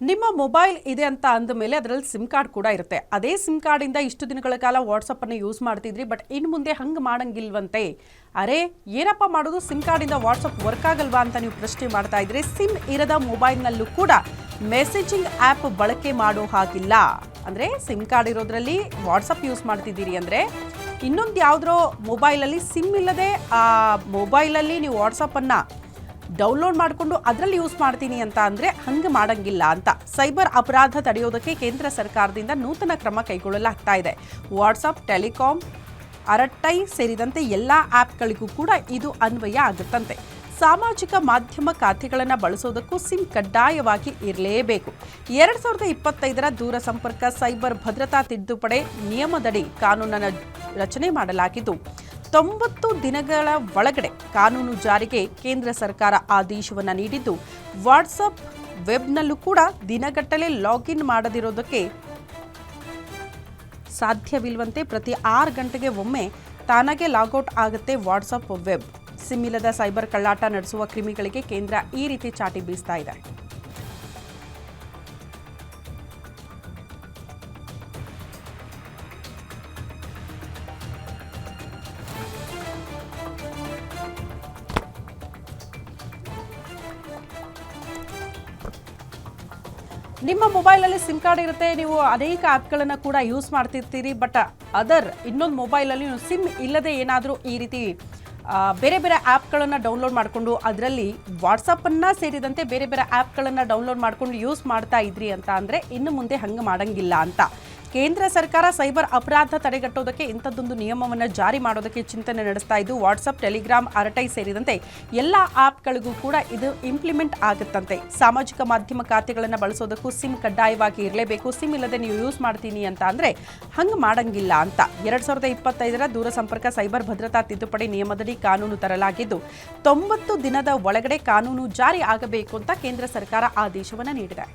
ನಿಮ್ಮ ಮೊಬೈಲ್ ಇದೆ ಅಂತ ಅಂದ ಮೇಲೆ ಅದರಲ್ಲಿ ಸಿಮ್ ಕಾರ್ಡ್ ಕೂಡ ಇರುತ್ತೆ. ಅದೇ ಸಿಮ್ ಕಾರ್ಡಿಂದ ಇಷ್ಟು ದಿನಗಳ ಕಾಲ ವಾಟ್ಸಪ್ ಅನ್ನು ಯೂಸ್ ಮಾಡ್ತಿದ್ರಿ, ಬಟ್ ಇನ್ನು ಮುಂದೆ ಹಂಗೆ ಮಾಡಂಗಿಲ್ವಂತೆ. ಅರೆ ಏನಪ್ಪ ಮಾಡೋದು, ಸಿಮ್ ಕಾರ್ಡಿಂದ ವಾಟ್ಸಪ್ ವರ್ಕ್ ಆಗಲ್ವಾ ಅಂತ ನೀವು ಪ್ರಶ್ನೆ ಮಾಡ್ತಾ ಇದ್ರೆ, ಸಿಮ್ ಇರದ ಮೊಬೈಲ್ನಲ್ಲೂ ಕೂಡ ಮೆಸೇಜಿಂಗ್ ಆ್ಯಪ್ ಬಳಕೆ ಮಾಡೋ ಹಾಗಿಲ್ಲ. ಅಂದರೆ ಸಿಮ್ ಕಾರ್ಡ್ ಇರೋದ್ರಲ್ಲಿ ವಾಟ್ಸಪ್ ಯೂಸ್ ಮಾಡ್ತಿದ್ದೀರಿ ಅಂದರೆ ಇನ್ನೊಂದು ಯಾವುದೋ ಮೊಬೈಲಲ್ಲಿ ಸಿಮ್ ಇಲ್ಲದೆ ಆ ಮೊಬೈಲಲ್ಲಿ ನೀವು ವಾಟ್ಸಪ್ಪನ್ನು ಡೌನ್ಲೋಡ್ ಮಾಡಿಕೊಂಡು ಅದರಲ್ಲಿ ಯೂಸ್ ಮಾಡ್ತೀನಿ ಅಂತ ಅಂದರೆ ಹಂಗೆ ಮಾಡಂಗಿಲ್ಲ ಅಂತ ಸೈಬರ್ ಅಪರಾಧ ತಡೆಯೋದಕ್ಕೆ ಕೇಂದ್ರ ಸರ್ಕಾರದಿಂದ ನೂತನ ಕ್ರಮ ಕೈಗೊಳ್ಳಲಾಗ್ತಾ ಇದೆ. ವಾಟ್ಸಪ್, ಟೆಲಿಕಾಂ, ಅರಟ್ಟೈ ಸೇರಿದಂತೆ ಎಲ್ಲ ಆ್ಯಪ್ಗಳಿಗೂ ಕೂಡ ಇದು ಅನ್ವಯ ಆಗುತ್ತಂತೆ. ಸಾಮಾಜಿಕ ಮಾಧ್ಯಮ ಖಾತೆಗಳನ್ನು ಬಳಸೋದಕ್ಕೂ ಸಿಮ್ ಕಡ್ಡಾಯವಾಗಿ ಇರಲೇಬೇಕು. 2025 ದೂರ ಸಂಪರ್ಕ ಸೈಬರ್ ಭದ್ರತಾ ತಿದ್ದುಪಡಿ ನಿಯಮದಡಿ ಕಾನೂನನ್ನು ರಚನೆ ಮಾಡಲಾಗಿದ್ದು 90 ದಿನಗಳ ಒಳಗಡೆ ಕಾನೂನು ಜಾರಿಗೆ ಕೇಂದ್ರ ಸರ್ಕಾರ ಆದೇಶವನ್ನು ನೀಡಿದ್ದು, ವಾಟ್ಸಪ್ ವೆಬ್ನಲ್ಲೂ ಕೂಡ ದಿನಗಟ್ಟಲೆ ಲಾಗಿನ್ ಮಾಡದಿರೋದಕ್ಕೆ ಸಾಧ್ಯವಿಲ್ವಂತೆ. ಪ್ರತಿ 6 ಗಂಟೆಗೆ ಒಮ್ಮೆ ತಾನಾಗೆ ಲಾಗೌಟ್ ಆಗುತ್ತೆ ವಾಟ್ಸಪ್ ವೆಬ್. ಸಿಮ್ ಇಲ್ಲದ ಸೈಬರ್ ಕಳ್ಳಾಟ ನಡೆಸುವ ಕ್ರಿಮಿಗಳಿಗೆ ಕೇಂದ್ರ ಈ ರೀತಿ ಚಾಟಿ ಬೀಸ್ತಾ ಇದೆ. ನಿಮ್ಮ ಮೊಬೈಲಲ್ಲಿ ಸಿಮ್ ಕಾರ್ಡ್ ಇರುತ್ತೆ, ನೀವು ಅನೇಕ ಆ್ಯಪ್ಗಳನ್ನು ಕೂಡ ಯೂಸ್ ಮಾಡ್ತಿರ್ತೀರಿ, ಬಟ್ ಇನ್ನೊಂದು ಮೊಬೈಲಲ್ಲಿ ನೀವು ಸಿಮ್ ಇಲ್ಲದೆ ಏನಾದರೂ ಈ ರೀತಿ ಬೇರೆ ಬೇರೆ ಆ್ಯಪ್ಗಳನ್ನು ಡೌನ್ಲೋಡ್ ಮಾಡಿಕೊಂಡು ಅದರಲ್ಲಿ ವಾಟ್ಸಪ್ಪನ್ನು ಸೇರಿದಂತೆ ಬೇರೆ ಬೇರೆ ಆ್ಯಪ್ಗಳನ್ನು ಡೌನ್ಲೋಡ್ ಮಾಡಿಕೊಂಡು ಯೂಸ್ ಮಾಡ್ತಾ ಇದ್ರಿ ಅಂತ ಅಂದರೆ ಇನ್ನು ಮುಂದೆ ಹಂಗೆ ಮಾಡಂಗಿಲ್ಲ ಅಂತ ಕೇಂದ್ರ ಸರ್ಕಾರ ಸೈಬರ್ ಅಪರಾಧ ತಡೆಗಟ್ಟೋದಕ್ಕೆ ಇಂಥದ್ದೊಂದು ನಿಯಮವನ್ನು ಜಾರಿ ಮಾಡೋದಕ್ಕೆ ಚಿಂತನೆ ನಡೆಸ್ತಾ ಇದ್ದು, ವಾಟ್ಸಪ್, ಟೆಲಿಗ್ರಾಮ್, ಅರಟೈ ಸೇರಿದಂತೆ ಎಲ್ಲ ಆ್ಯಪ್ಗಳಿಗೂ ಕೂಡ ಇದು ಇಂಪ್ಲಿಮೆಂಟ್ ಆಗುತ್ತಂತೆ. ಸಾಮಾಜಿಕ ಮಾಧ್ಯಮ ಖಾತೆಗಳನ್ನು ಬಳಸೋದಕ್ಕೂ ಸಿಮ್ ಕಡ್ಡಾಯವಾಗಿ ಇರಲೇಬೇಕು. ಸಿಮ್ ಇಲ್ಲದೆ ನೀವು ಯೂಸ್ ಮಾಡ್ತೀನಿ ಅಂತ ಅಂದರೆ ಹಂಗೆ ಮಾಡಂಗಿಲ್ಲ ಅಂತ 2025 ದೂರ ಸಂಪರ್ಕ ಸೈಬರ್ ಭದ್ರತಾ ತಿದ್ದುಪಡಿ ನಿಯಮದಡಿ ಕಾನೂನು ತರಲಾಗಿದ್ದು 90 ದಿನದ ಒಳಗಡೆ ಕಾನೂನು ಜಾರಿ ಆಗಬೇಕು ಅಂತ ಕೇಂದ್ರ ಸರ್ಕಾರ ಆದೇಶವನ್ನು ನೀಡಿದೆ.